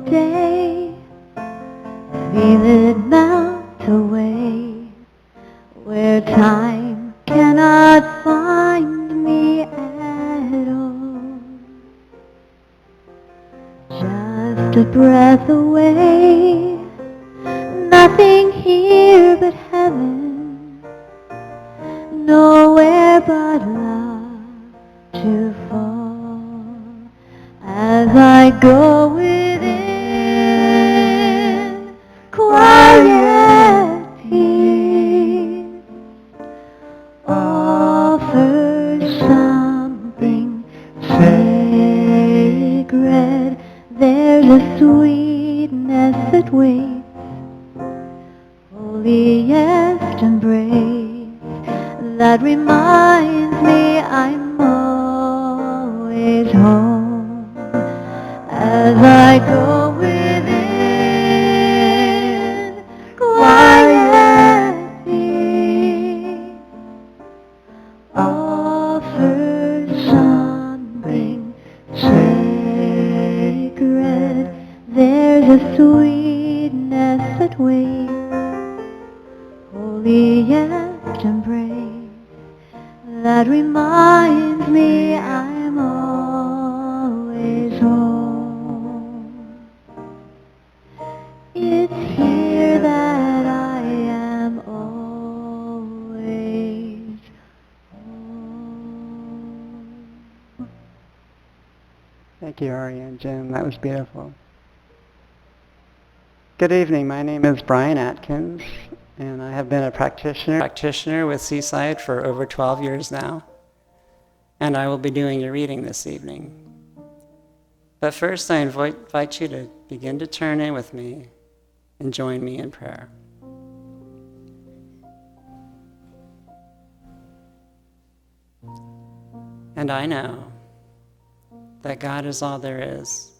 day, feel it melt away, where time cannot find me at all. Just a breath away, nothing here but heaven, nowhere but love to fall. As I go within, quiet peace offers something sacred. There's a sweetness that waits, holiest embrace, that reminds me I'm always home. As I go within, quiet peace offers something sacred. There's a sweetness that waits, holiest embrace, that reminds me I'm always home. It's here that I am always home. Thank you, Ari and Jim. That was beautiful. Good evening. My name is Brian Atkins, and I have been a practitioner with Seaside for over 12 years now. And I will be doing your reading this evening. But first, I invite you to begin to turn in with me and join me in prayer. And I know that God is all there is.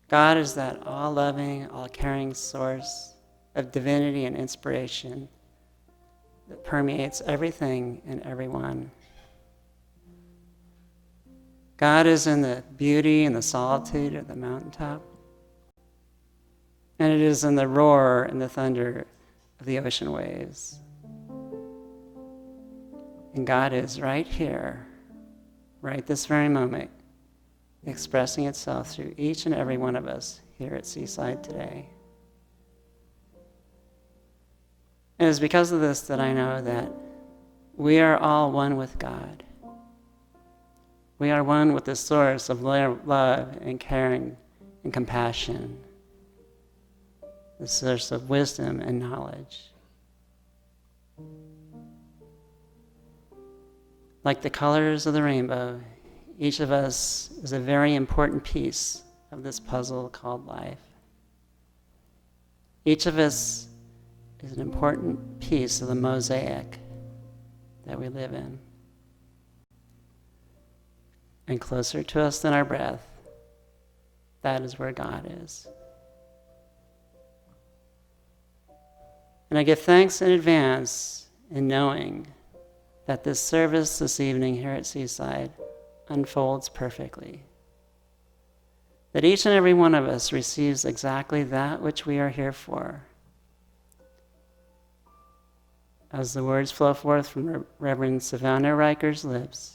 God is that all-loving, all-caring source of divinity and inspiration that permeates everything and everyone. God is in the beauty and the solitude of the mountaintop, and it is in the roar and the thunder of the ocean waves. And God is right here, right this very moment, expressing itself through each and every one of us here at Seaside today. And it is because of this that I know that we are all one with God. We are one with the source of love and caring and compassion, the source of wisdom and knowledge. Like the colors of the rainbow, each of us is a very important piece of this puzzle called life. Each of us is an important piece of the mosaic that we live in. And closer to us than our breath, that is where God is. And I give thanks in advance in knowing that this service this evening here at Seaside unfolds perfectly. That each and every one of us receives exactly that which we are here for. As the words flow forth from Reverend Savannah Riker's lips,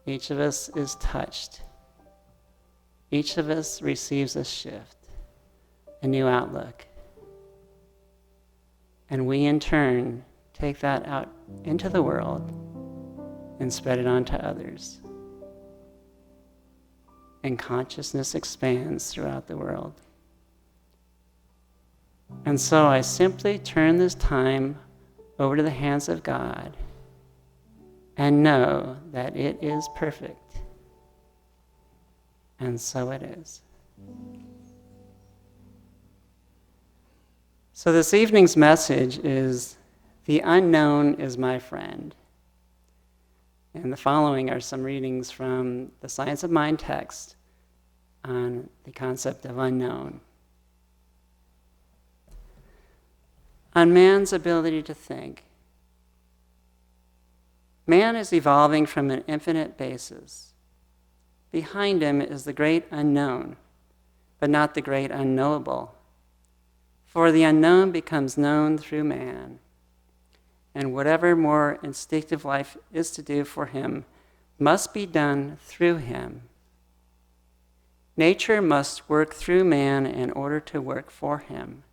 each of us is touched. Each of us receives a shift, a new outlook. And we in turn take that out into the world and spread it on to others. And consciousness expands throughout the world. And so I simply turn this time over to the hands of God and know that it is perfect. And so it is. So this evening's message is, "The unknown is my friend." And the following are some readings from the Science of Mind text on the concept of unknown. On man's ability to think. Man is evolving from an infinite basis, Behind him is the great unknown, but not the great unknowable. For the unknown becomes known through man, and whatever more instinctive life is to do for him must be done through him. Nature must work through man in order to work for him.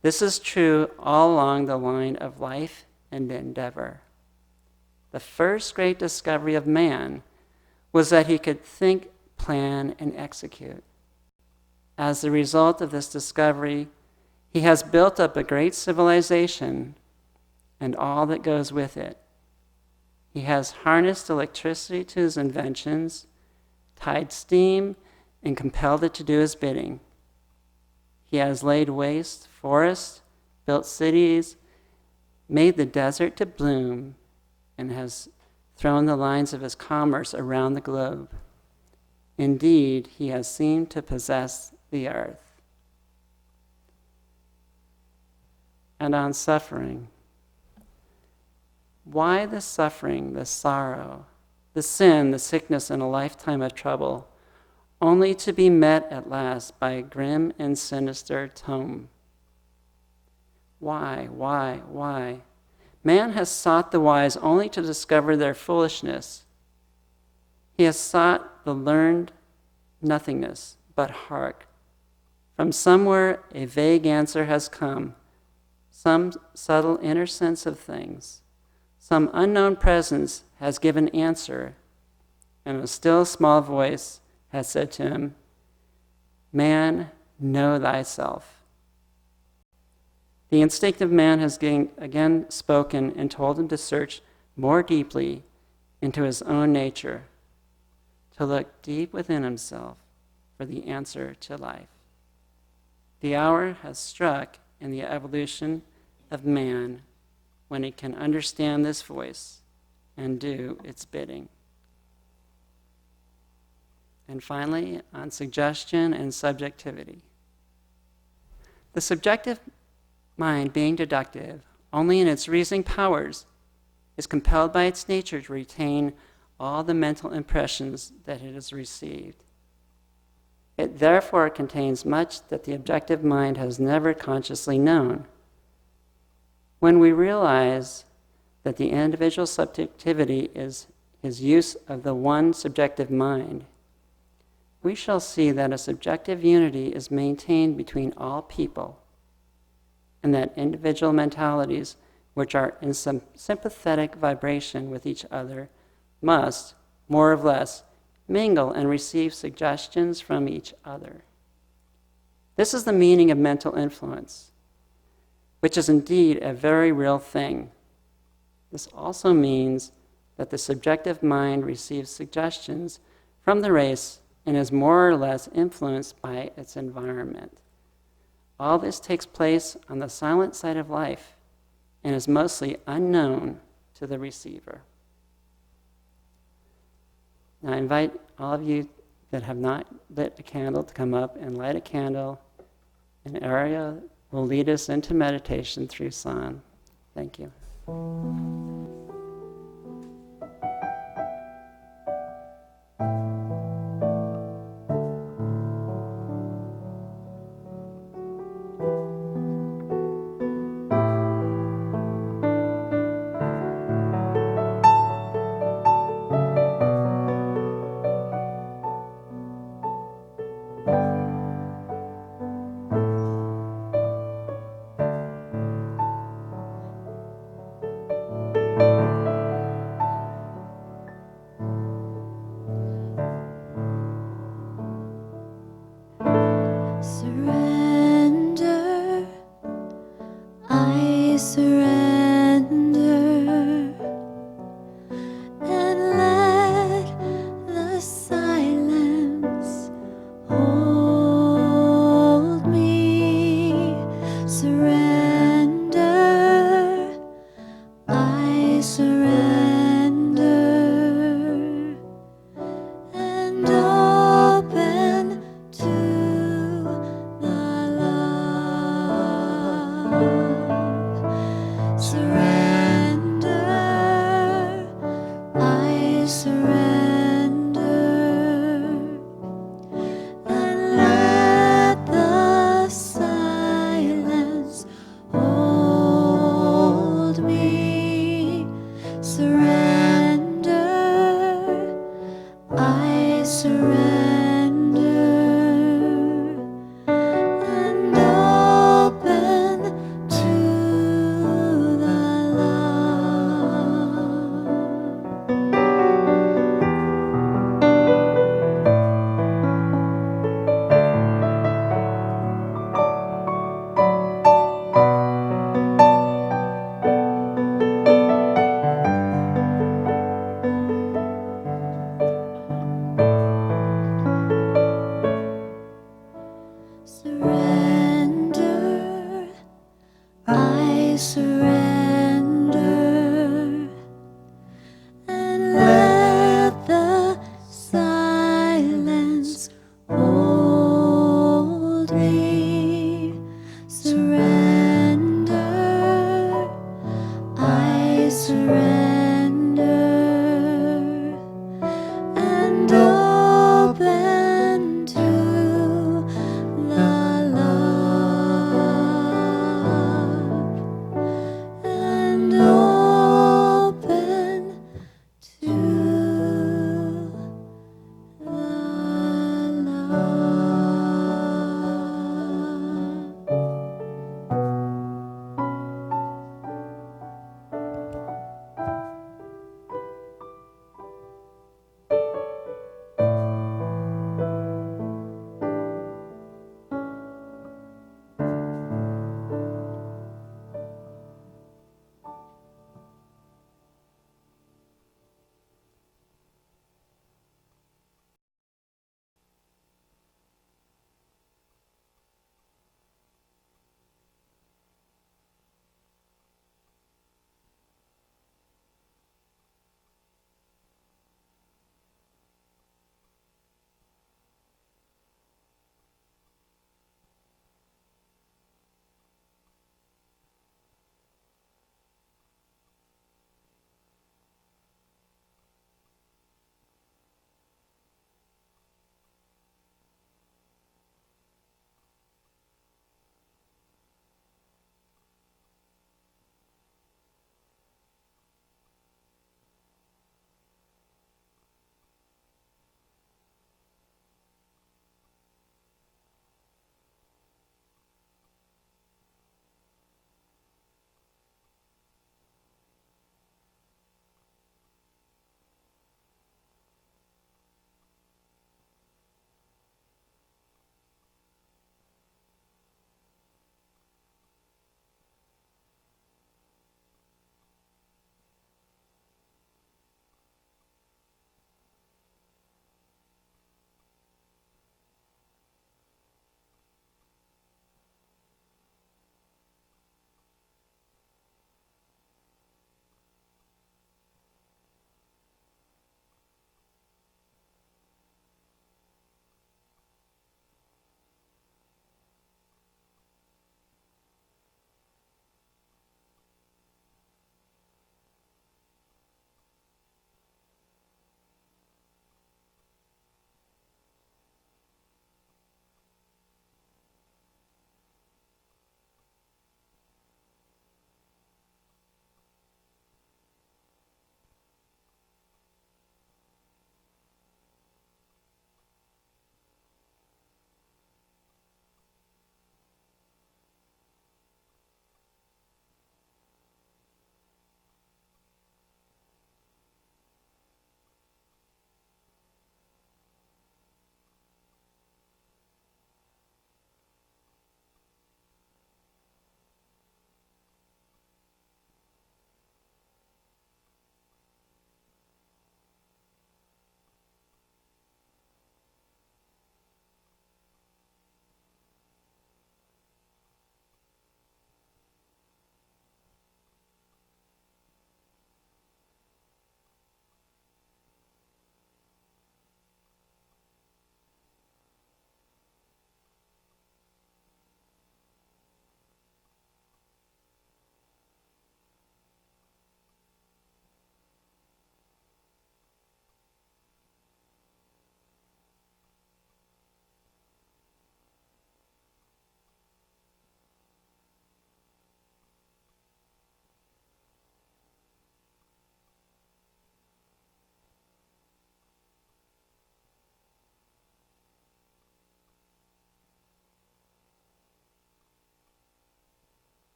This is true all along the line of life and endeavor. The first great discovery of man was that he could think, plan, and execute. As the result of this discovery, he has built up a great civilization and all that goes with it. He has harnessed electricity to his inventions, tied steam, and compelled it to do his bidding. He has laid waste forests, built cities, made the desert to bloom, and has thrown the lines of his commerce around the globe. Indeed, he has seemed to possess the earth. And on suffering. Why the suffering, the sorrow, the sin, the sickness, and a lifetime of trouble, only to be met at last by a grim and sinister tome? Why? Man has sought the wise only to discover their foolishness. He has sought the learned nothingness, but hark. From somewhere a vague answer has come, some subtle inner sense of things. Some unknown presence has given answer, and a still small voice has said to him, "Man, know thyself." The instinctive man has again spoken and told him to search more deeply into his own nature, to look deep within himself for the answer to life. The hour has struck in the evolution of man when it can understand this voice and do its bidding. And finally, on suggestion and subjectivity. The subjective mind, being deductive only in its reasoning powers, is compelled by its nature to retain all the mental impressions that it has received. It therefore contains much that the objective mind has never consciously known. When we realize that the individual subjectivity is his use of the one subjective mind, we shall see that a subjective unity is maintained between all people, and that individual mentalities, which are in some sympathetic vibration with each other, must, more or less, mingle and receive suggestions from each other. This is the meaning of mental influence, which is indeed a very real thing. This also means that the subjective mind receives suggestions from the race and is more or less influenced by its environment. All this takes place on the silent side of life and is mostly unknown to the receiver. Now I invite all of you that have not lit a candle to come up and light a candle. An area will lead us into meditation through song. Thank you. Surrender, I surrender, and let the silence hold me. Surrender, I surrender, and open to the love. Surrender, I surrender.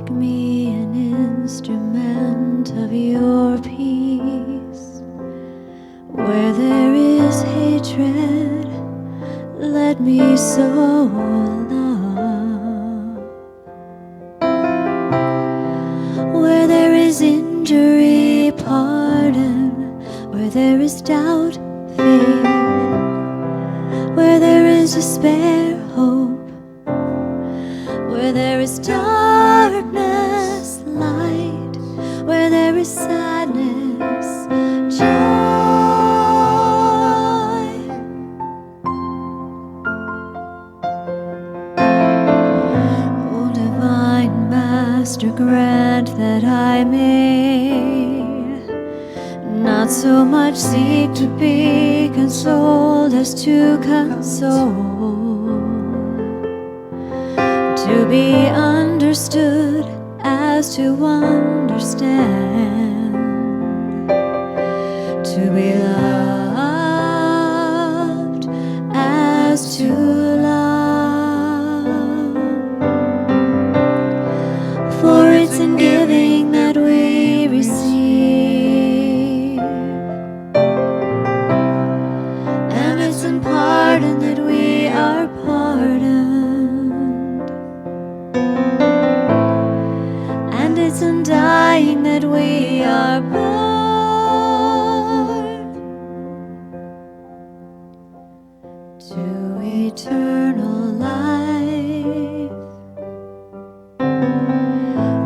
make me an instrument of your peace. Where there is hatred, let me sow love. Where there is injury, pardon. Where there is doubt, faith. Where there is despair, hope. Where there is darkness, light. Where there is sadness, joy. Oh, divine Master, grant that I may not so much seek to be consoled as to console, to be understood as to understand, to be loved as to love. For it's in giving that we receive, and it's in pardon that we are pardoned, and it's in dying that we are born to eternal life.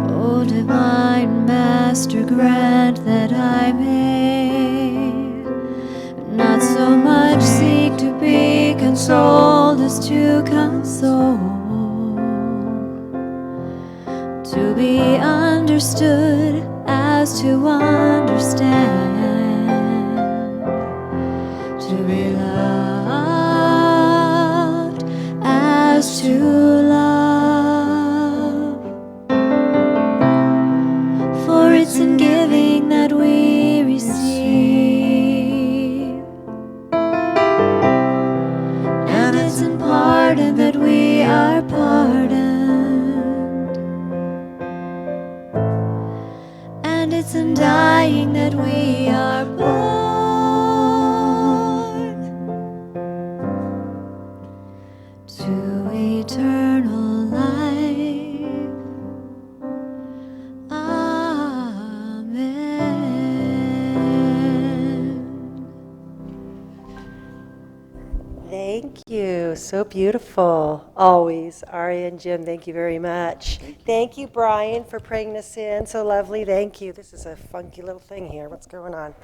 O divine Master, grant that I may not so much seek to be consoled as to console, to be understood as to understand, to be loved as to love. For it's in giving that we receive, and it's in pardon that we are pardoned, and it's in dying that we are born to eternal life. Amen. Thank you. So beautiful. Always. Ari and Jim, thank you very much. Thank you, Brian, for praying us in. So lovely. Thank you. This is a funky little thing here. What's going on?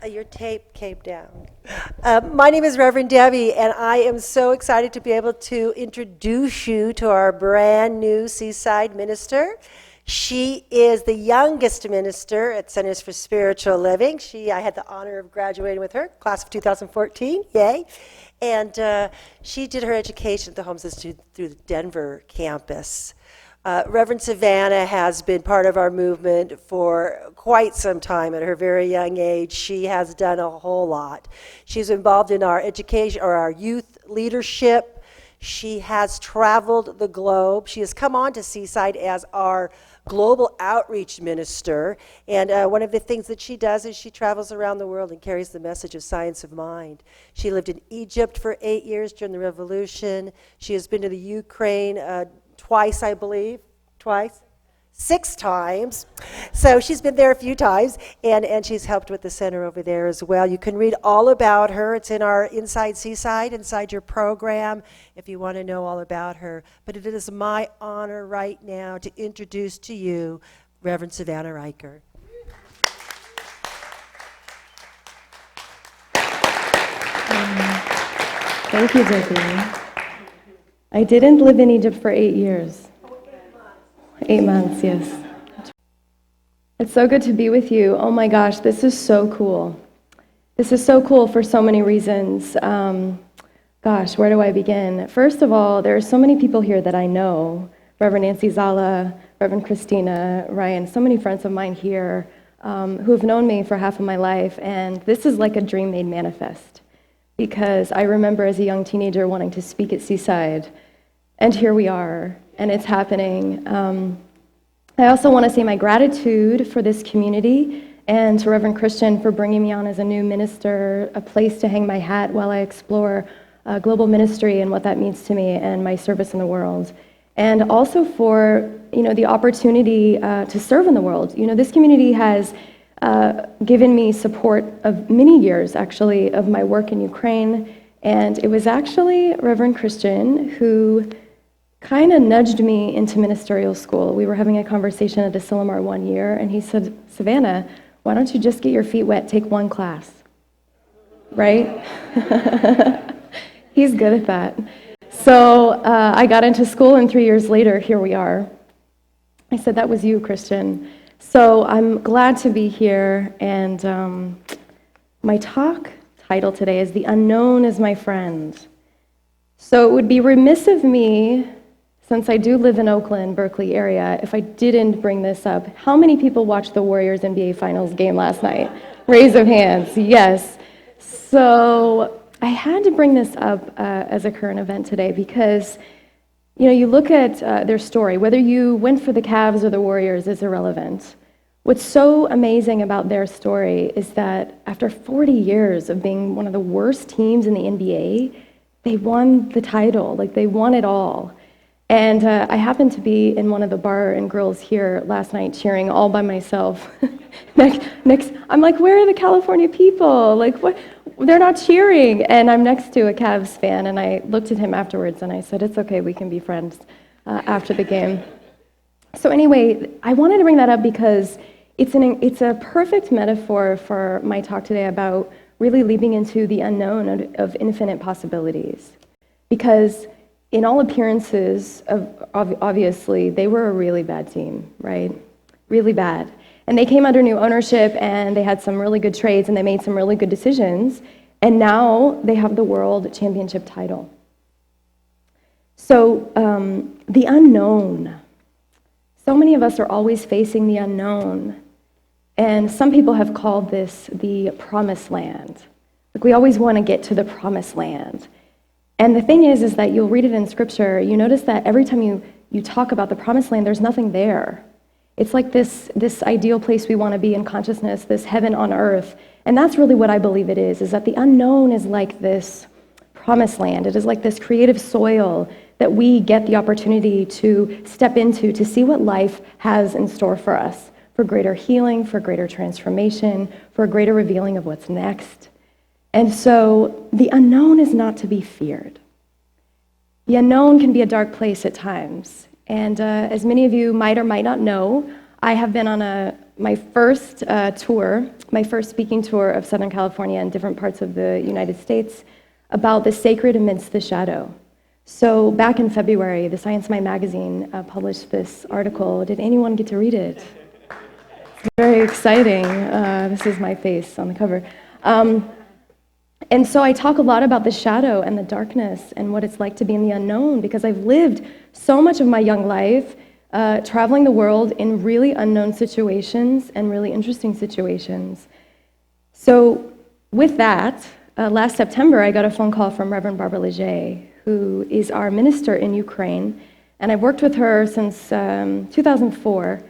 Your tape came down. My name is Reverend Debbie, and I am so excited to be able to introduce you to our brand new Seaside minister. She is the youngest minister at Centers for Spiritual Living. I had the honor of graduating with her, class of 2014, yay. And she did her education at the Homes Institute through the Denver campus. Reverend Savannah has been part of our movement for quite some time. At her very young age, she has done a whole lot. She's involved in our education or our youth leadership. She has traveled the globe. She has come on to Seaside as our global outreach minister. And one of the things that she does is she travels around the world and carries the message of science of mind. She lived in Egypt for 8 years during the revolution. She has been to the Ukraine twice, I believe. Twice? 6 times. So she's been there a few times, and she's helped with the center over there as well. You can read all about her. It's in our Inside Seaside, inside your program, if you want to know all about her. But it is my honor right now to introduce to you Reverend Savannah Riker. Thank you, Debbie. I didn't live in Egypt for 8 years. 8 months, yes. It's so good to be with you. Oh my gosh, this is so cool. This is so cool for so many reasons. Gosh, where do I begin? First of all, there are so many people here that I know. Reverend Nancy Zala, Reverend Christina, Ryan, so many friends of mine here who have known me for half of my life, and this is like a dream made manifest. Because I remember as a young teenager wanting to speak at Seaside, and here we are. and it's happening. I also want to say my gratitude for this community and to Reverend Christian for bringing me on as a new minister, a place to hang my hat while I explore global ministry and what that means to me and my service in the world. And also for, the opportunity to serve in the world. This community has given me support of many years, actually, of my work in Ukraine. And it was actually Reverend Christian who kind of nudged me into ministerial school. We were having a conversation at Asilomar one year, and he said, Savannah, why don't you just get your feet wet, take one class, right? He's good at that. So I got into school, and 3 years later, here we are. I said, that was you, Christian. So I'm glad to be here, and my talk title today is The Unknown is My Friend. So it would be remiss of me, since I do live in Oakland, Berkeley area, if I didn't bring this up. How many people watched the Warriors NBA Finals game last night? Raise of hands, yes. So I had to bring this up as a current event today because, you look at their story. Whether you went for the Cavs or the Warriors is irrelevant. What's so amazing about their story is that after 40 years of being one of the worst teams in the NBA, they won the title. They won it all. And I happened to be in one of the bar and grills here last night cheering all by myself. next, I'm like, where are the California people? What? They're not cheering. And I'm next to a Cavs fan, and I looked at him afterwards, and I said, it's okay, we can be friends after the game. So anyway, I wanted to bring that up because it's a perfect metaphor for my talk today about really leaping into the unknown of infinite possibilities. Because in all appearances, obviously, they were a really bad team, right? Really bad. And they came under new ownership, and they had some really good trades, and they made some really good decisions, and now they have the world championship title. So the unknown. So many of us are always facing the unknown, and some people have called this the promised land. We always want to get to the promised land. And the thing is that you'll read it in Scripture, you notice that every time you talk about the promised land, there's nothing there. It's like this ideal place we want to be in consciousness, this heaven on earth. And that's really what I believe it is that the unknown is like this promised land. It is like this creative soil that we get the opportunity to step into, to see what life has in store for us, for greater healing, for greater transformation, for a greater revealing of what's next. And so the unknown is not to be feared. The unknown can be a dark place at times. And as many of you might or might not know, I have been on my first tour, my first speaking tour of Southern California and different parts of the United States about the sacred amidst the shadow. So back in February, the Science Mind magazine published this article. Did anyone get to read it? It's very exciting. This is my face on the cover. And so I talk a lot about the shadow and the darkness and what it's like to be in the unknown, because I've lived so much of my young life traveling the world in really unknown situations and really interesting situations. So with that, last September, I got a phone call from Reverend Barbara Leger, who is our minister in Ukraine, and I've worked with her since 2004,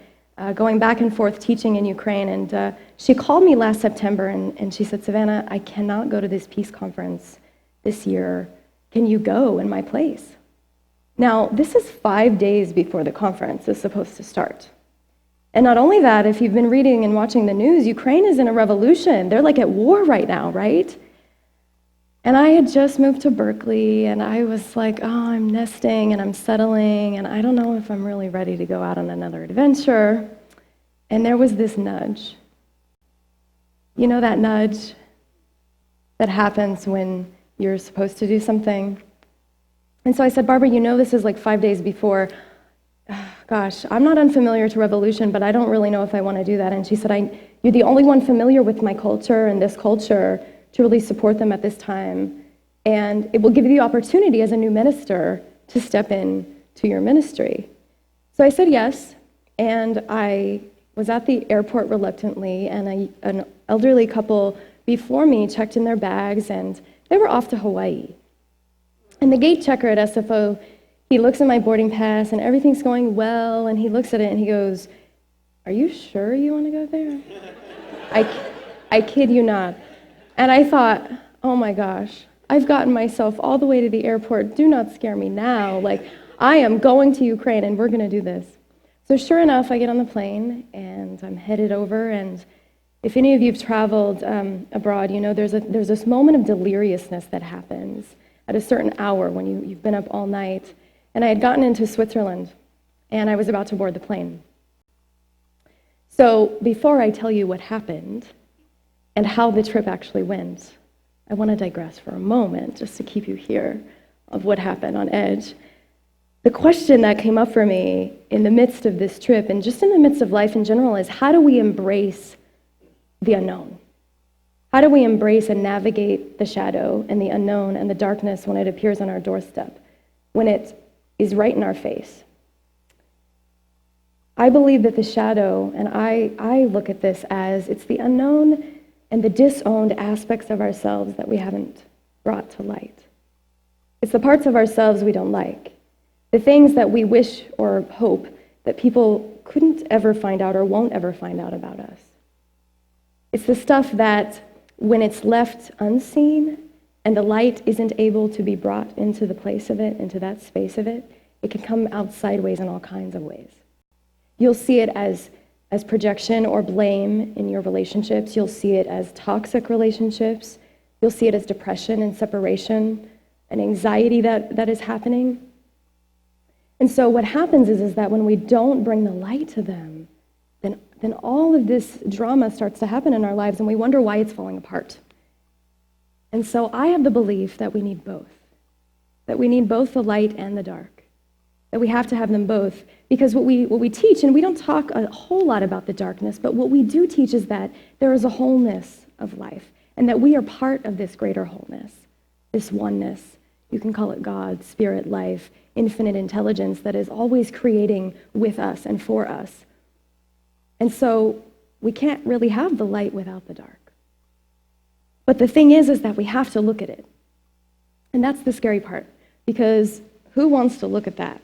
going back and forth teaching in Ukraine, and she called me last September, and she said, Savannah, I cannot go to this peace conference this year. Can you go in my place? Now, this is 5 days before the conference is supposed to start. And not only that, if you've been reading and watching the news, Ukraine is in a revolution. They're like at war right now, right? And I had just moved to Berkeley, and I was like, oh, I'm nesting and I'm settling, and I don't know if I'm really ready to go out on another adventure. And there was this nudge. You know that nudge that happens when you're supposed to do something? And so I said, Barbara, this is like 5 days before. Gosh, I'm not unfamiliar to revolution, but I don't really know if I want to do that. And she said, you're the only one familiar with my culture and this culture to really support them at this time. And it will give you the opportunity as a new minister to step in to your ministry. So I said yes, and I was at the airport reluctantly, and an elderly couple before me checked in their bags, and they were off to Hawaii. And the gate checker at SFO, he looks at my boarding pass and everything's going well, and he looks at it and he goes, "Are you sure you want to go there?" I kid you not. And I thought, oh my gosh, I've gotten myself all the way to the airport. Do not scare me now. Like, I am going to Ukraine and we're going to do this. So sure enough, I get on the plane and I'm headed over. And if any of you have traveled abroad, you know there's this moment of deliriousness that happens at a certain hour when you've been up all night. And I had gotten into Switzerland and I was about to board the plane. So before I tell you what happened and how the trip actually went, I want to digress for a moment just to keep you here of what happened on Edge. The question that came up for me in the midst of this trip and just in the midst of life in general is, how do we embrace the unknown? How do we embrace and navigate the shadow and the unknown and the darkness when it appears on our doorstep, when it is right in our face? I believe that the shadow, and I look at this as it's the unknown and the disowned aspects of ourselves that we haven't brought to light. It's the parts of ourselves we don't like, the things that we wish or hope that people couldn't ever find out or won't ever find out about us. It's the stuff that, when it's left unseen and the light isn't able to be brought into the place of it, into that space of it, it can come out sideways in all kinds of ways. You'll see it as projection or blame in your relationships. You'll see it as toxic relationships. You'll see it as depression and separation and anxiety that is happening. And so what happens is that when we don't bring the light to them, then all of this drama starts to happen in our lives, and we wonder why it's falling apart. And so I have the belief that we need both, that we need both the light and the dark, that we have to have them both, because what we teach, and we don't talk a whole lot about the darkness, but what we do teach is that there is a wholeness of life, and that we are part of this greater wholeness, this oneness. You can call it God, spirit, life, infinite intelligence that is always creating with us and for us. And so we can't really have the light without the dark. But the thing is that we have to look at it. And that's the scary part, because who wants to look at that?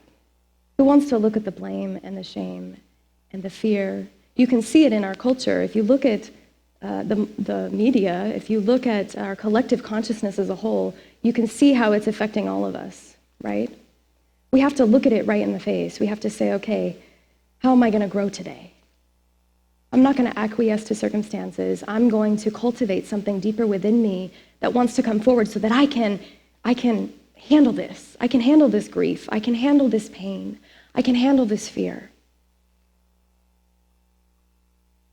Who wants to look at the blame and the shame and the fear? You can see it in our culture. If you look at the media, if you look at our collective consciousness as a whole, you can see how it's affecting all of us, right? We have to look at it right in the face. We have to say, okay, how am I going to grow today? I'm not going to acquiesce to circumstances. I'm going to cultivate something deeper within me that wants to come forward so that I can handle this. I can handle this grief. I can handle this pain. I can handle this fear.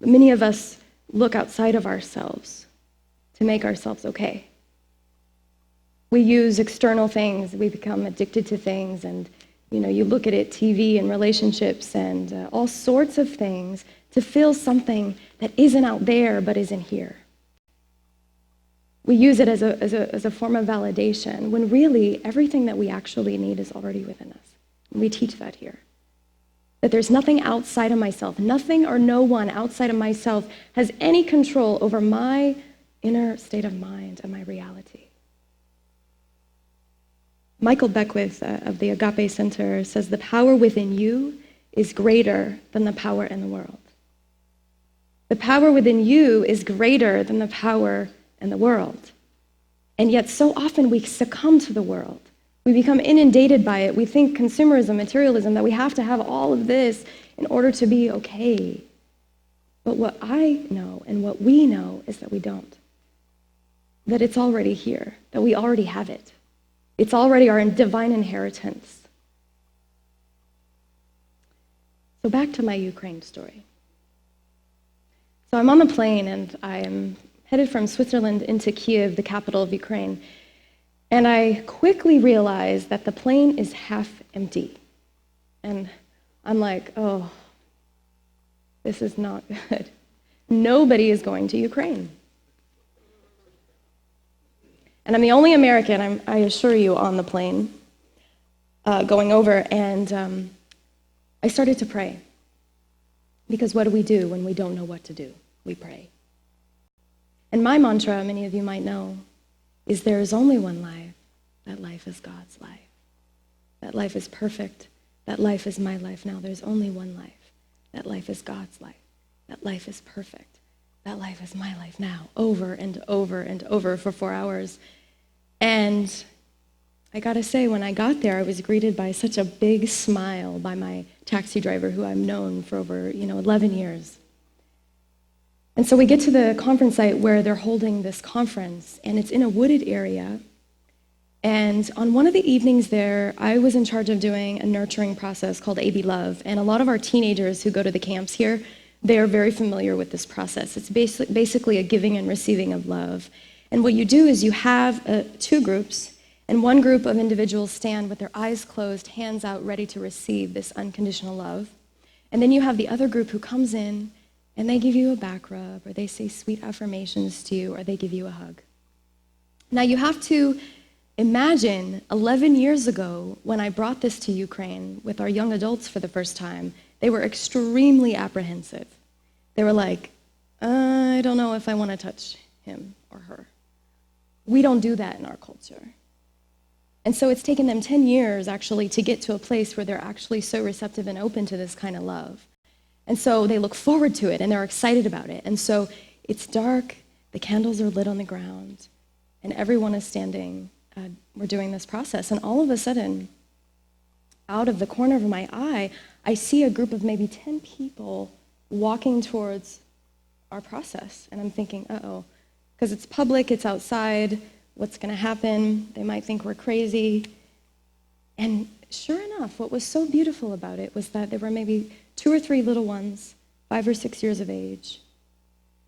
Many of us look outside of ourselves to make ourselves okay. We use external things. We become addicted to things, and you look at it, TV and relationships and all sorts of things to fill something that isn't out there but is in here. We use it as a form of validation, when really everything that we actually need is already within us. And we teach that here. That there's nothing outside of myself, nothing or no one outside of myself has any control over my inner state of mind and my reality. Michael Beckwith of the Agape Center says, the power within you is greater than the power in the world. The power within you is greater than the power in the world. And yet so often we succumb to the world. We become inundated by it. We think consumerism, materialism, that we have to have all of this in order to be okay. But what I know and what we know is that we don't. That it's already here, that we already have it. It's already our divine inheritance. So back to my Ukraine story. So I'm on the plane and I am headed from Switzerland into Kiev, the capital of Ukraine. And I quickly realized that the plane is half empty. And I'm like, oh, this is not good. Nobody is going to Ukraine. And I'm the only American, I assure you, on the plane going over. And I started to pray. Because what do we do when we don't know what to do? We pray. And my mantra, many of you might know, is there is only one life. That life is God's life. That life is perfect. That life is my life now. There's only one life. That life is God's life. That life is perfect. That life is my life now, over and over and over for 4 hours. And I gotta say, when I got there, I was greeted by such a big smile by my taxi driver, who I've known for over 11 years. And so we get to the conference site where they're holding this conference, and it's in a wooded area. And on one of the evenings there, I was in charge of doing a nurturing process called AB Love. And a lot of our teenagers who go to the camps here, they are very familiar with this process. It's basically a giving and receiving of love. And what you do is you have two groups, and one group of individuals stand with their eyes closed, hands out, ready to receive this unconditional love. And then you have the other group who comes in, and they give you a back rub, or they say sweet affirmations to you, or they give you a hug. Now you have to imagine 11 years ago when I brought this to Ukraine with our young adults for the first time, they were extremely apprehensive. They were like, I don't know if I want to touch him or her. We don't do that in our culture. And so it's taken them 10 years actually to get to a place where they're actually so receptive and open to this kind of love. And so they look forward to it and they're excited about it. And so it's dark, the candles are lit on the ground, and everyone is standing. We're doing this process. And all of a sudden, out of the corner of my eye, I see a group of maybe 10 people walking towards our process. And I'm thinking, uh-oh, because it's public, it's outside, what's going to happen? They might think we're crazy. And sure enough, what was so beautiful about it was that there were maybe 2 or 3 little ones, 5 or 6 years of age,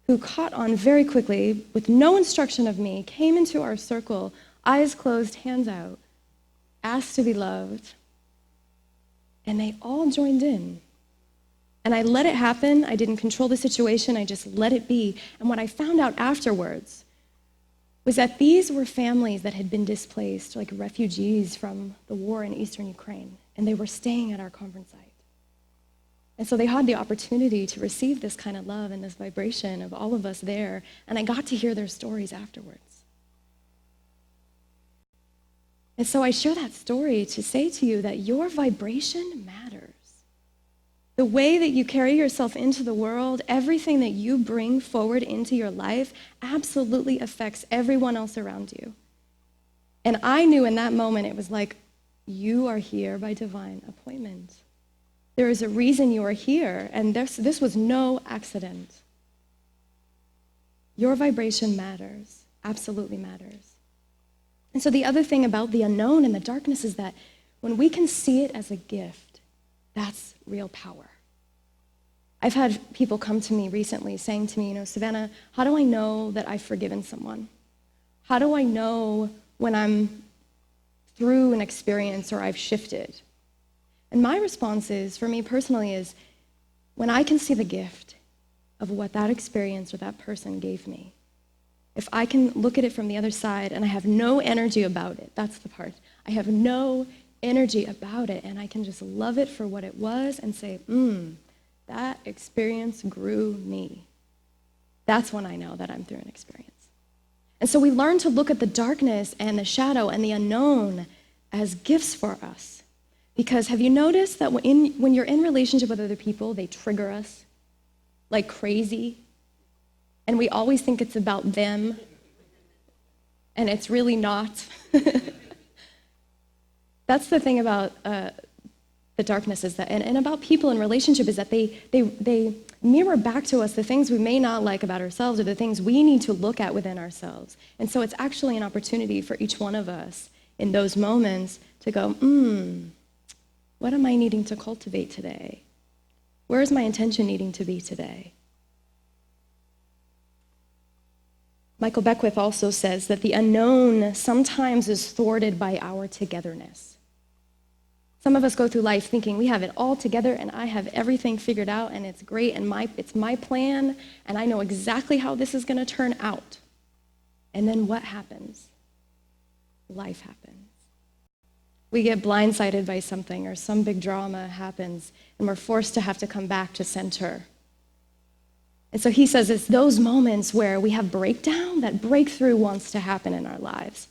who caught on very quickly, with no instruction of me, came into our circle, eyes closed, hands out, asked to be loved, and they all joined in. And I let it happen. I didn't control the situation. I just let it be. And what I found out afterwards was that these were families that had been displaced, like refugees from the war in eastern Ukraine, and they were staying at our conference site. And so they had the opportunity to receive this kind of love and this vibration of all of us there, and I got to hear their stories afterwards. And so I share that story to say to you that your vibration matters. The way that you carry yourself into the world, everything that you bring forward into your life absolutely affects everyone else around you. And I knew in that moment, it was like, you are here by divine appointment. There is a reason you are here, and this was no accident. Your vibration matters, absolutely matters. And so the other thing about the unknown and the darkness is that when we can see it as a gift, that's real power. I've had people come to me recently saying to me, Savannah, how do I know that I've forgiven someone? How do I know when I'm through an experience or I've shifted? And my response is, for me personally, is when I can see the gift of what that experience or that person gave me, if I can look at it from the other side and I have no energy about it, that's the part. I have no energy about it, and I can just love it for what it was and say, that experience grew me. That's when I know that I'm through an experience. And so we learn to look at the darkness and the shadow and the unknown as gifts for us. Because have you noticed that when you're in relationship with other people, they trigger us like crazy? And we always think it's about them, and it's really not. That's the thing about the darkness is that, and about people in relationship is that they mirror back to us the things we may not like about ourselves or the things we need to look at within ourselves. And so it's actually an opportunity for each one of us in those moments to go, what am I needing to cultivate today? Where is my intention needing to be today? Michael Beckwith also says that the unknown sometimes is thwarted by our togetherness. Some of us go through life thinking we have it all together and I have everything figured out and it's great and it's my plan and I know exactly how this is going to turn out. And then what happens? Life happens. We get blindsided by something or some big drama happens and we're forced to have to come back to center. And so he says it's those moments where we have breakdown that breakthrough wants to happen in our lives.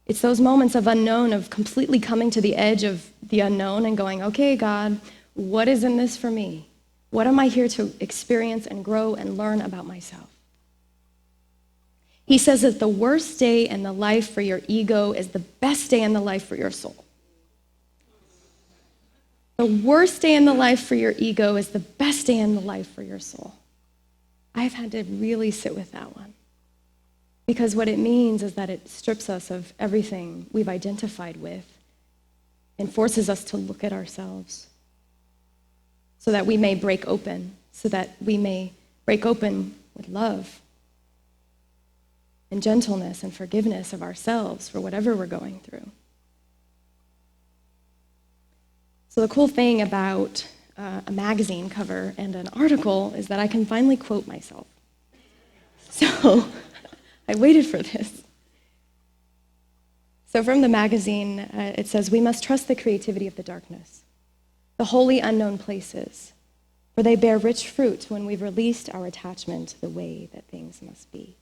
It's those moments of unknown, of completely coming to the edge of the unknown and going, okay, God, what is in this for me? What am I here to experience and grow and learn about myself? He says that the worst day in the life for your ego is the best day in the life for your soul. The worst day in the life for your ego is the best day in the life for your soul. I've had to really sit with that one. Because what it means is that it strips us of everything we've identified with and forces us to look at ourselves so that we may break open, so that we may break open with love and gentleness and forgiveness of ourselves for whatever we're going through. So the cool thing about a magazine cover and an article is that I can finally quote myself. So I waited for this. So from the magazine, it says, "We must trust the creativity of the darkness, the holy unknown places, for they bear rich fruit when we've released our attachment to the way that things must be."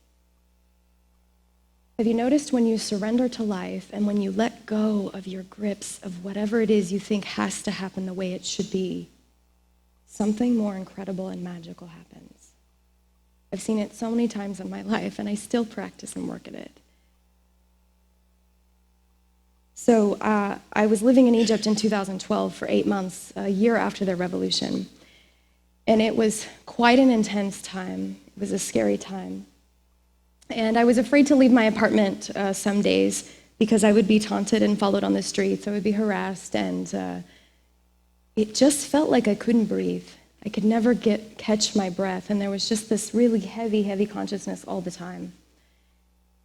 Have you noticed when you surrender to life and when you let go of your grips of whatever it is you think has to happen the way it should be, something more incredible and magical happens? I've seen it so many times in my life, and I still practice and work at it. So I was living in Egypt in 2012 for 8 months, a year after the revolution. And it was quite an intense time. It was a scary time. And I was afraid to leave my apartment some days because I would be taunted and followed on the streets. I would be harassed, and it just felt like I couldn't breathe. I could never catch my breath, and there was just this really heavy, heavy consciousness all the time.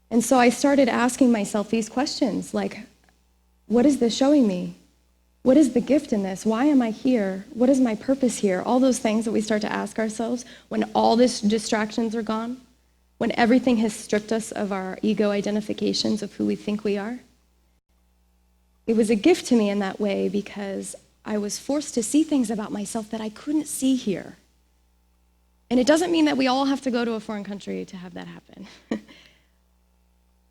And so I started asking myself these questions, like, what is this showing me? What is the gift in this? Why am I here? What is my purpose here? All those things that we start to ask ourselves when all these distractions are gone, when everything has stripped us of our ego identifications of who we think we are. It was a gift to me in that way because I was forced to see things about myself that I couldn't see here. And it doesn't mean that we all have to go to a foreign country to have that happen.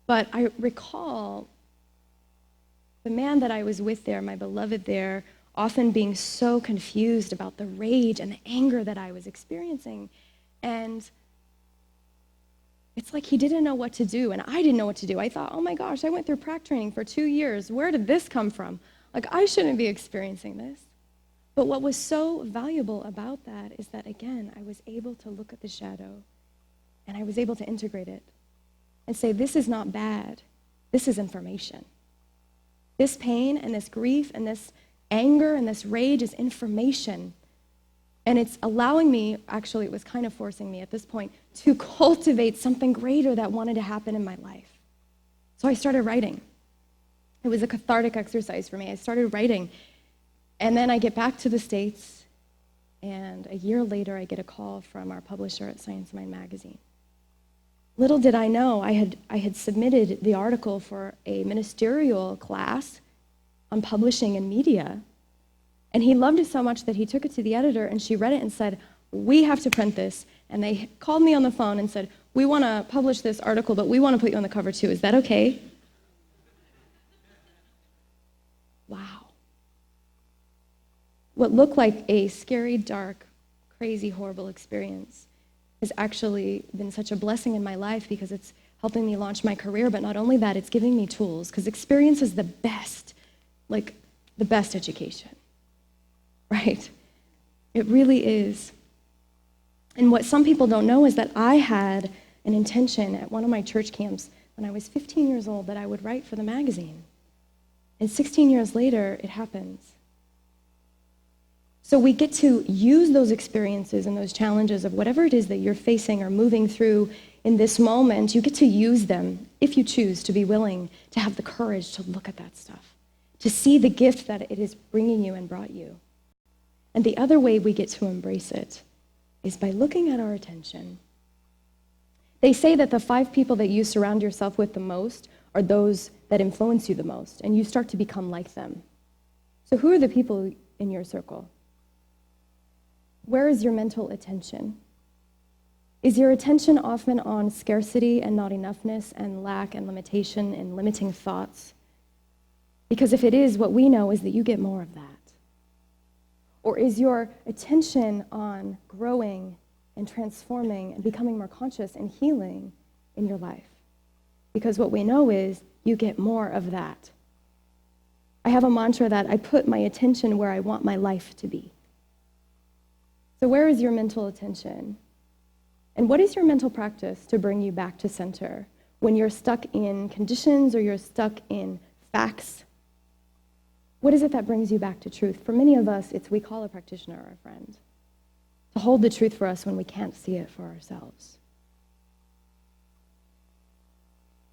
But I recall the man that I was with there, my beloved there, often being so confused about the rage and the anger that I was experiencing. And it's like he didn't know what to do, and I didn't know what to do. I thought, oh my gosh, I went through prac training for 2 years. Where did this come from? Like, I shouldn't be experiencing this. But what was so valuable about that is that, again, I was able to look at the shadow, and I was able to integrate it and say, this is not bad. This is information. This pain and this grief and this anger and this rage is information. And it's allowing me, actually it was kind of forcing me at this point, to cultivate something greater that wanted to happen in my life. So I started writing. It was a cathartic exercise for me. I started writing. And then I get back to the States, and a year later I get a call from our publisher at Science Mind magazine. Little did I know, I had submitted the article for a ministerial class on publishing and media. And he loved it so much that he took it to the editor, and she read it and said, we have to print this. And they called me on the phone and said, we want to publish this article, but we want to put you on the cover too. Is that okay? Wow. What looked like a scary, dark, crazy, horrible experience has actually been such a blessing in my life because it's helping me launch my career. But not only that, it's giving me tools, because experience is the best, like the best education. Right? It really is. And what some people don't know is that I had an intention at one of my church camps when I was 15 years old that I would write for the magazine. And 16 years later, it happens. So we get to use those experiences and those challenges of whatever it is that you're facing or moving through in this moment. You get to use them if you choose to be willing to have the courage to look at that stuff, to see the gift that it is bringing you and brought you. And the other way we get to embrace it is by looking at our attention. They say that the 5 people that you surround yourself with the most are those that influence you the most, and you start to become like them. So who are the people in your circle? Where is your mental attention? Is your attention often on scarcity and not enoughness and lack and limitation and limiting thoughts? Because if it is, what we know is that you get more of that. Or is your attention on growing and transforming and becoming more conscious and healing in your life? Because what we know is you get more of that. I have a mantra that I put my attention where I want my life to be. So where is your mental attention? And what is your mental practice to bring you back to center when you're stuck in conditions or you're stuck in facts? What is it that brings you back to truth? For many of us, it's we call a practitioner or a friend to hold the truth for us when we can't see it for ourselves.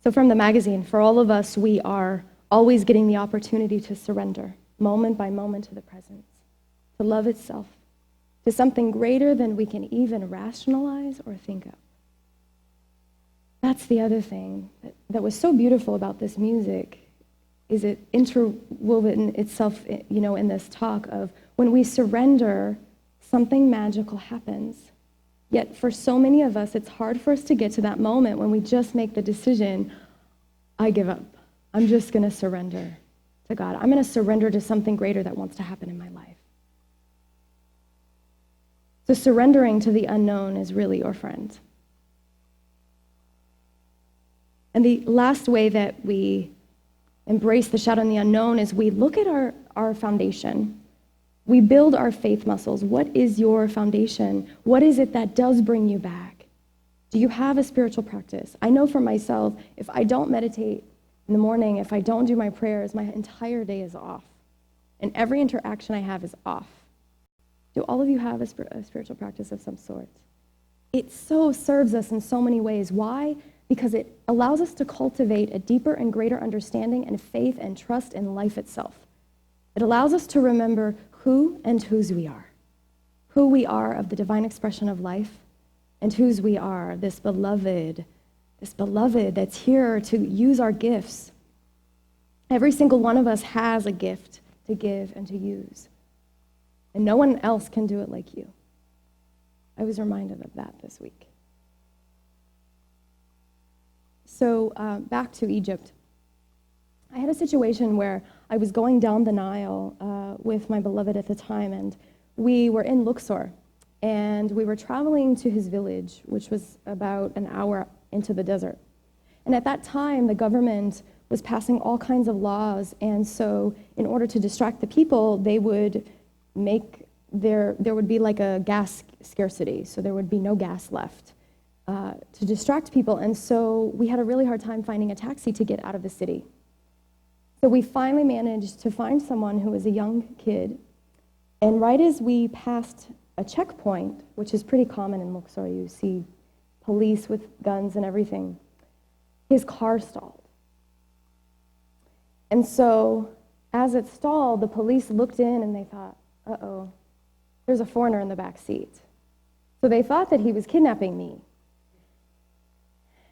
So from the magazine, for all of us, we are always getting the opportunity to surrender moment by moment to the presence, to love itself, to something greater than we can even rationalize or think of. That's the other thing that was so beautiful about this music, is it interwoven itself, in this talk of when we surrender, something magical happens. Yet for so many of us, it's hard for us to get to that moment when we just make the decision, I give up. I'm just going to surrender to God. I'm going to surrender to something greater that wants to happen in my life. So surrendering to the unknown is really your friend. And the last way that we embrace the shadow and the unknown is we look at our foundation. We build our faith muscles. What is your foundation? What is it that does bring you back? Do you have a spiritual practice? I know for myself, if I don't meditate in the morning, if I don't do my prayers, my entire day is off. And every interaction I have is off. Do all of you have a spiritual practice of some sort? It so serves us in so many ways. Why? Because it allows us to cultivate a deeper and greater understanding and faith and trust in life itself. It allows us to remember who and whose we are of the divine expression of life, and whose we are, this beloved that's here to use our gifts. Every single one of us has a gift to give and to use. And no one else can do it like you. I was reminded of that this week. So back to Egypt. I had a situation where I was going down the Nile with my beloved at the time, and we were in Luxor, and we were traveling to his village, which was about an hour into the desert. And at that time, the government was passing all kinds of laws, and so in order to distract the people, they would there would be like a gas scarcity, so there would be no gas left to distract people. And so we had a really hard time finding a taxi to get out of the city. So we finally managed to find someone who was a young kid, and right as we passed a checkpoint, which is pretty common in Luxor, you see police with guns and everything, his car stalled. And so as it stalled, the police looked in and they thought, uh-oh, there's a foreigner in the back seat. So they thought that he was kidnapping me.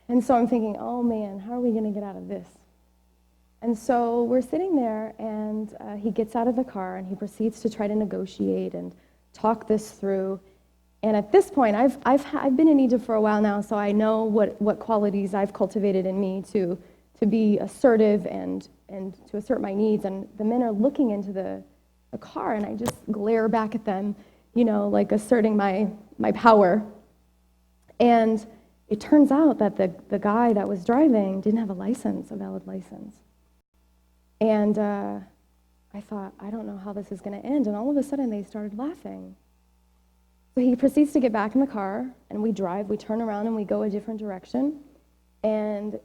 And so I'm thinking, oh man, how are we going to get out of this? And so we're sitting there, and he gets out of the car, and he proceeds to try to negotiate and talk this through. And at this point, I've been in Egypt for a while now, so I know what qualities I've cultivated in me to be assertive and to assert my needs. And the men are looking into the car, and I just glare back at them, like asserting my power. And it turns out that the guy that was driving didn't have a valid license. And I thought, I don't know how this is going to end. And all of a sudden, they started laughing. So he proceeds to get back in the car, and we turn around, and we go a different direction. And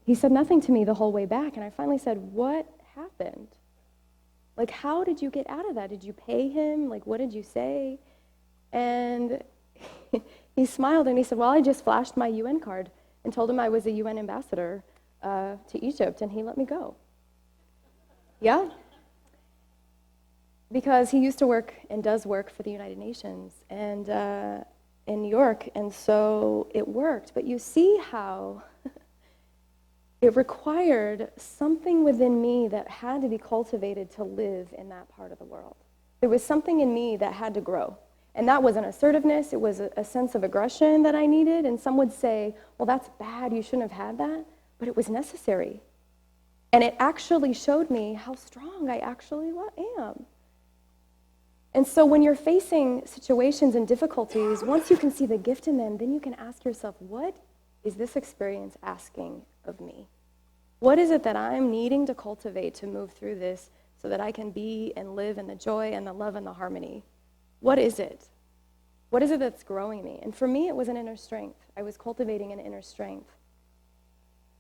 he said nothing to me the whole way back. And I finally said, what happened? Like, how did you get out of that? Did you pay him? Like, what did you say? And he smiled, and he said, well, I just flashed my UN card and told him I was a UN ambassador to Egypt, and he let me go. Yeah. Because he used to work and does work for the United Nations and in New York, and so it worked. But you see how it required something within me that had to be cultivated to live in that part of the world. There was something in me that had to grow. And that was an assertiveness. It was a sense of aggression that I needed. And some would say, well, that's bad. You shouldn't have had that. But it was necessary. And it actually showed me how strong I actually am. And so when you're facing situations and difficulties, once you can see the gift in them, then you can ask yourself, what is this experience asking of me? What is it that I'm needing to cultivate to move through this so that I can be and live in the joy and the love and the harmony? What is it? What is it that's growing me? And for me, it was an inner strength. I was cultivating an inner strength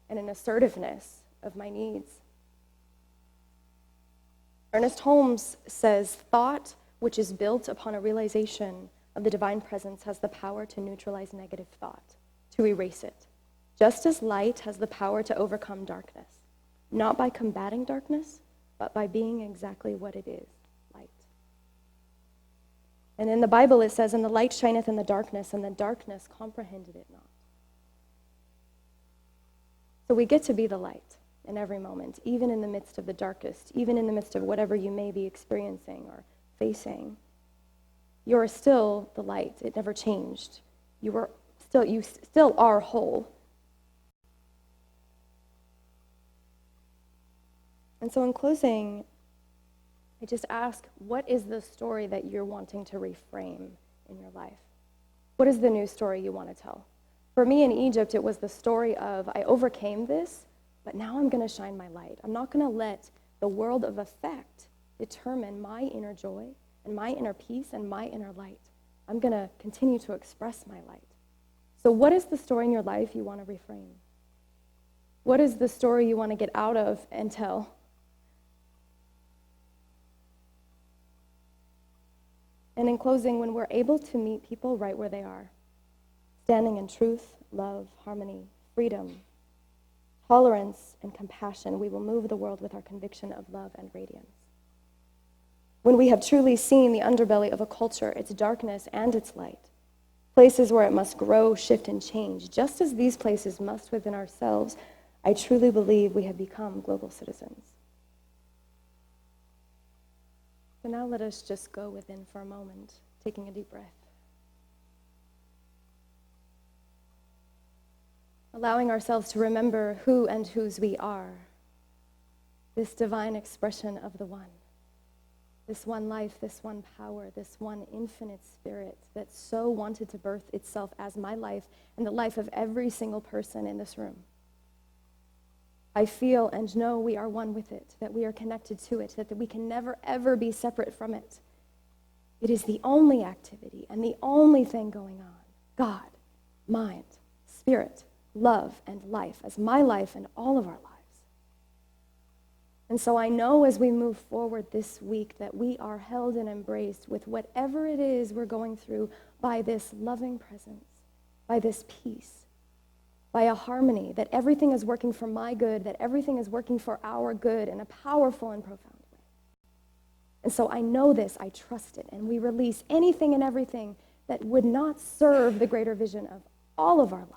and an assertiveness of my needs. Ernest Holmes says, thought which is built upon a realization of the divine presence has the power to neutralize negative thought, to erase it, just as light has the power to overcome darkness, not by combating darkness, but by being exactly what it is, light. And in the Bible it says, and the light shineth in the darkness, and the darkness comprehended it not. So we get to be the light in every moment, even in the midst of the darkest, even in the midst of whatever you may be experiencing or facing. You are still the light. It never changed. You still are whole. And so in closing, I just ask, what is the story that you're wanting to reframe in your life? What is the new story you want to tell? For me in Egypt, it was the story of, I overcame this, but now I'm going to shine my light. I'm not going to let the world of effect determine my inner joy and my inner peace and my inner light. I'm going to continue to express my light. So what is the story in your life you want to reframe? What is the story you want to get out of and tell? And in closing, when we're able to meet people right where they are, standing in truth, love, harmony, freedom, tolerance, and compassion, we will move the world with our conviction of love and radiance. When we have truly seen the underbelly of a culture, its darkness and its light, places where it must grow, shift, and change, just as these places must within ourselves, I truly believe we have become global citizens. So now let us just go within for a moment, taking a deep breath. Allowing ourselves to remember who and whose we are, this divine expression of the one, this one life, this one power, this one infinite spirit that so wanted to birth itself as my life and the life of every single person in this room. I feel and know we are one with it, that we are connected to it, that we can never, ever be separate from it. It is the only activity and the only thing going on. God, mind, spirit, love, and life as my life and all of our lives. And so I know as we move forward this week that we are held and embraced with whatever it is we're going through by this loving presence, by this peace, by a harmony, that everything is working for my good, that everything is working for our good in a powerful and profound way. And so I know this, I trust it, and we release anything and everything that would not serve the greater vision of all of our lives.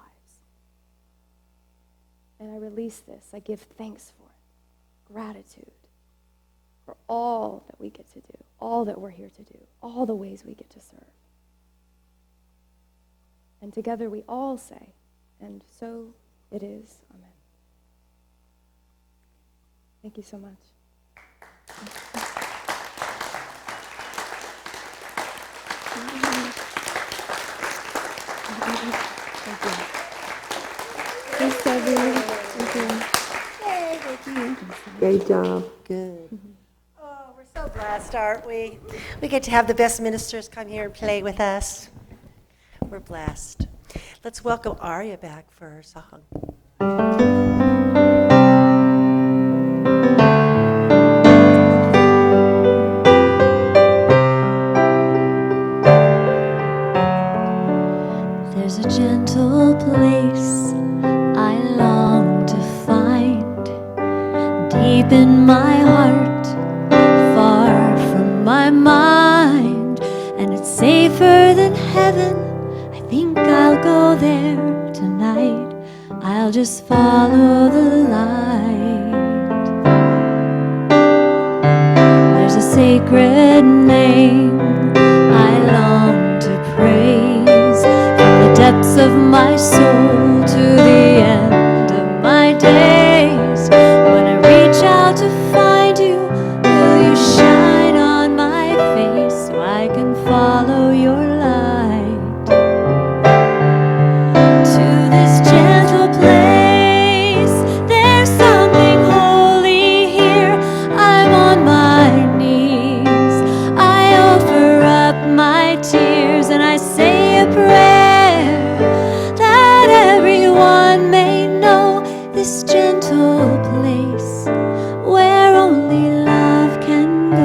And I release this. I give thanks for it, gratitude for all that we get to do, all that we're here to do, all the ways we get to serve. And together we all say, and so it is. Amen. Thank you so much. Thank you. Thanks, Debbie. Thank you. Yay, thank you. Great job. Good. Oh, we're so blessed, aren't we? We get to have the best ministers come here and play with us. We're blessed. Let's welcome Aria back for her song. There's a gentle place I long to find, deep in my heart, far from my mind, and it's safer than heaven. I think I'll go there tonight. I'll just follow the light. There's a sacred name I long of my soul to the end of my days. When I reach out to find you, will you shine on my face so I can follow your light to this gentle place? There's something holy here. I'm on my knees. I offer up my tears and I say a prayer that everyone may know this gentle place where only love can go.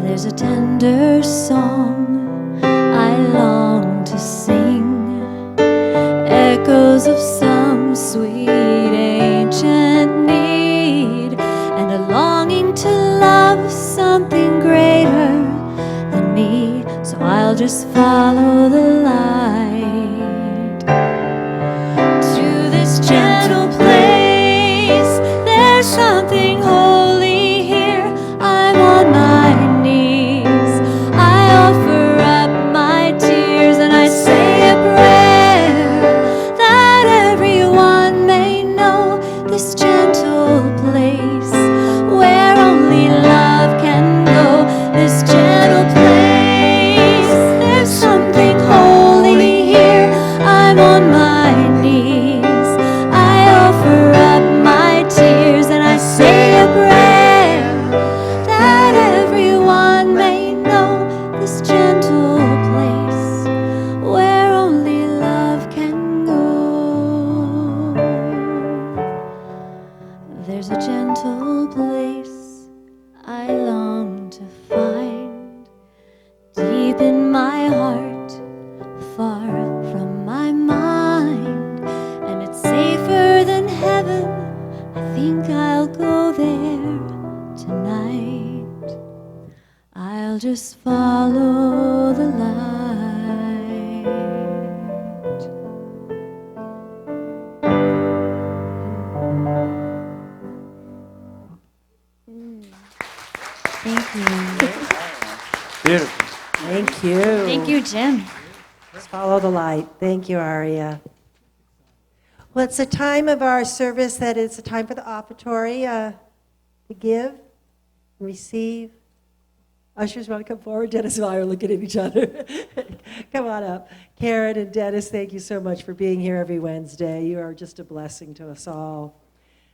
There's a tender song I long to sing, echoes of some sweet ancient need, and a longing to love something greater than me. So I'll just follow the light to this gentle place. There's something holy here. I'm on my knees. I offer up my tears and I say a prayer that everyone may know this gentle place where only love can go. This gentle place. There's something holy here. I'm on my knees. I offer up my tears and I say a prayer that everyone may know this gentle place where only love can go. There's a gentle place I long to find, deep in my heart, far from my mind, and it's safer than heaven. I think I'll go there tonight. I'll just follow the light. Thank you. Beautiful. Thank you. Thank you, Jim. Let's follow the light. Thank you, Aria. Well, it's a time of our service that it's a time for the offertory to give and receive. Ushers want to come forward. Dennis and I are looking at each other. Come on up. Karen and Dennis, thank you so much for being here every Wednesday. You are just a blessing to us all.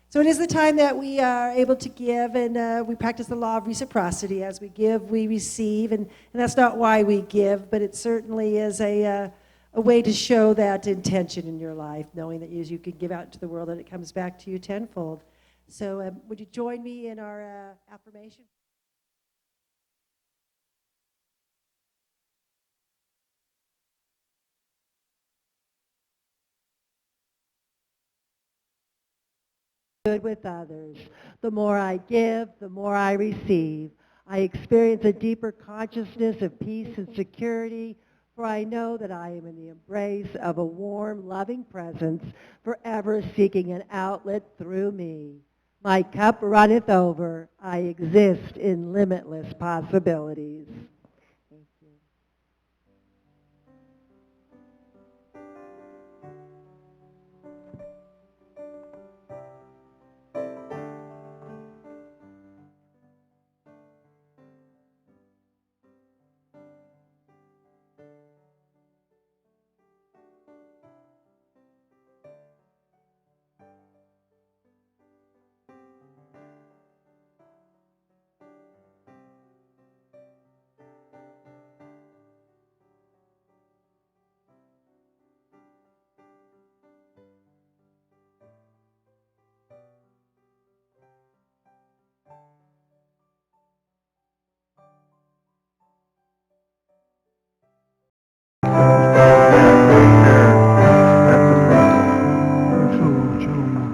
So it is the time that we are able to give, and we practice the law of reciprocity. As we give, we receive, and that's not why we give, but it certainly is a way to show that intention in your life, knowing that as you can give out into the world, that it comes back to you tenfold. So would you join me in our affirmation? Good with others. The more I give, the more I receive. I experience a deeper consciousness of peace and security, for I know that I am in the embrace of a warm, loving presence, forever seeking an outlet through me. My cup runneth over. I exist in limitless possibilities. Thank you.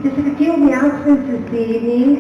Just a few announcements this evening.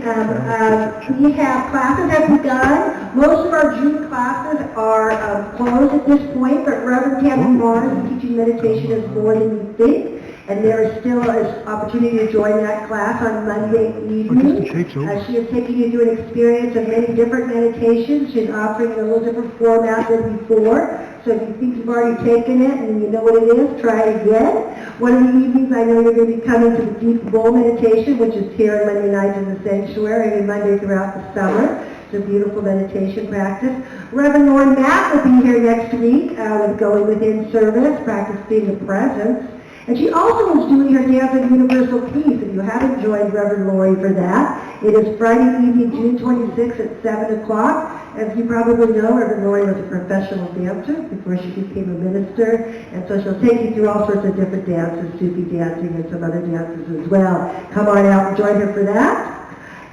We have classes have begun. Most of our June classes are closed at this point, but Reverend Tammy Morris is teaching meditation is more than you think. And there is still an opportunity to join that class on Monday evening. She is taking you through an experience of many different meditations. She's offering a little different format than before. So if you think you've already taken it and you know what it is, try it again. One of the evenings I know you're going to be coming to the Deep Bowl meditation, which is here on Monday nights in the sanctuary, every Monday throughout the summer. It's a beautiful meditation practice. Reverend Lauren Matt will be here next week with Going Within service, practice being the presence. And she also is doing her Dance of Universal Peace. If you haven't joined Reverend Lori for that, it is Friday evening, June 26th at 7 o'clock. As you probably know, Reverend Lori was a professional dancer before she became a minister. And so she'll take you through all sorts of different dances, Sufi dancing and some other dances as well. Come on out and join her for that.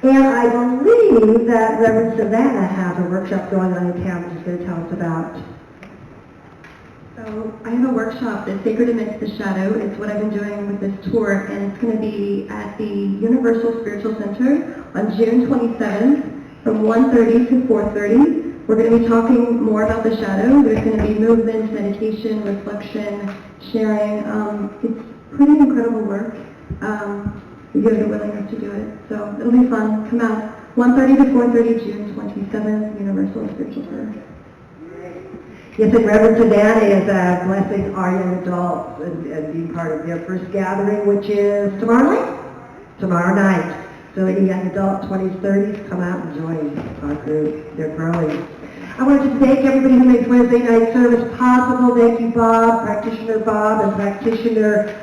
And I believe that Reverend Savannah has a workshop going on in town she's going to tell us about. So I have a workshop, The Sacred Amidst the Shadow. It's what I've been doing with this tour, and it's going to be at the Universal Spiritual Center on June 27th from 1:30 to 4:30. We're going to be talking more about the shadow. There's going to be movement, meditation, reflection, sharing. It's pretty incredible work. If you have the willingness to do it. So it'll be fun. Come out. 1:30 to 4:30, June 27th, Universal Spiritual Center. Yes, and Reverend Savannah is blessing our young adults and being part of their first gathering, which is tomorrow night? Tomorrow night. So any young adult, 20s, 30s, come out and join our group. They're growing. I want to thank everybody who makes Wednesday night service possible. Thank you, Bob, Practitioner Bob, and Practitioner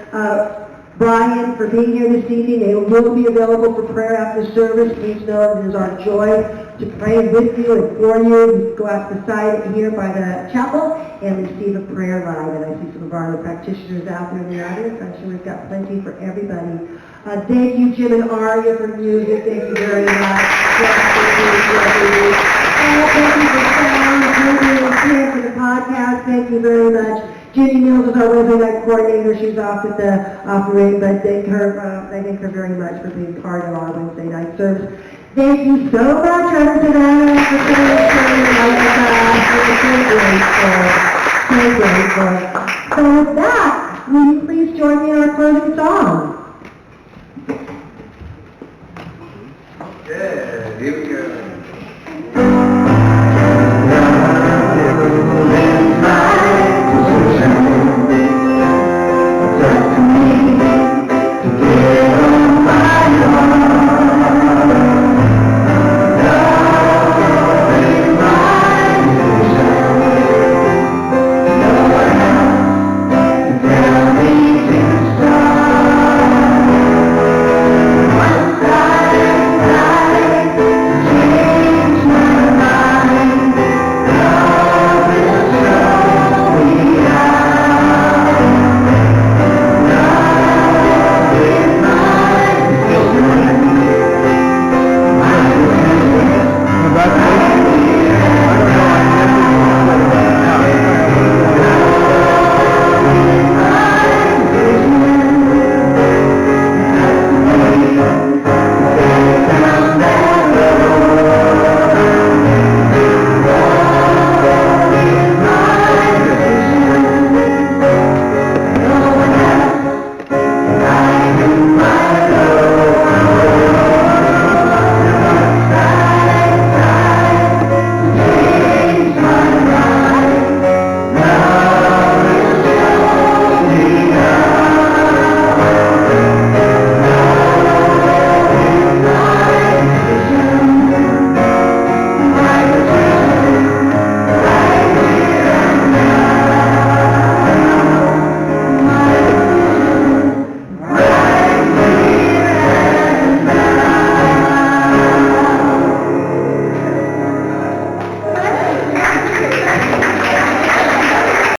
Brian, for being here this evening. They will be available for prayer after service. Please know it is our joy to pray with you and for you. You go out the side here by the chapel and receive a prayer line. And I see some of our other practitioners out there in the audience. I'm sure we've got plenty for everybody. Thank you, Jim and Aria, for music. Thank you very much. Thank you for sound, Julie and Tim for the podcast. Thank you very much. Judy Mills is our Wednesday night coordinator. She's off at the operating, but I thank her very much for being part of our Wednesday night service. Thank you so much, Reverend Savannah, for sharing your life with us. We're so grateful. So with that, will you please join me in our closing song? Okay.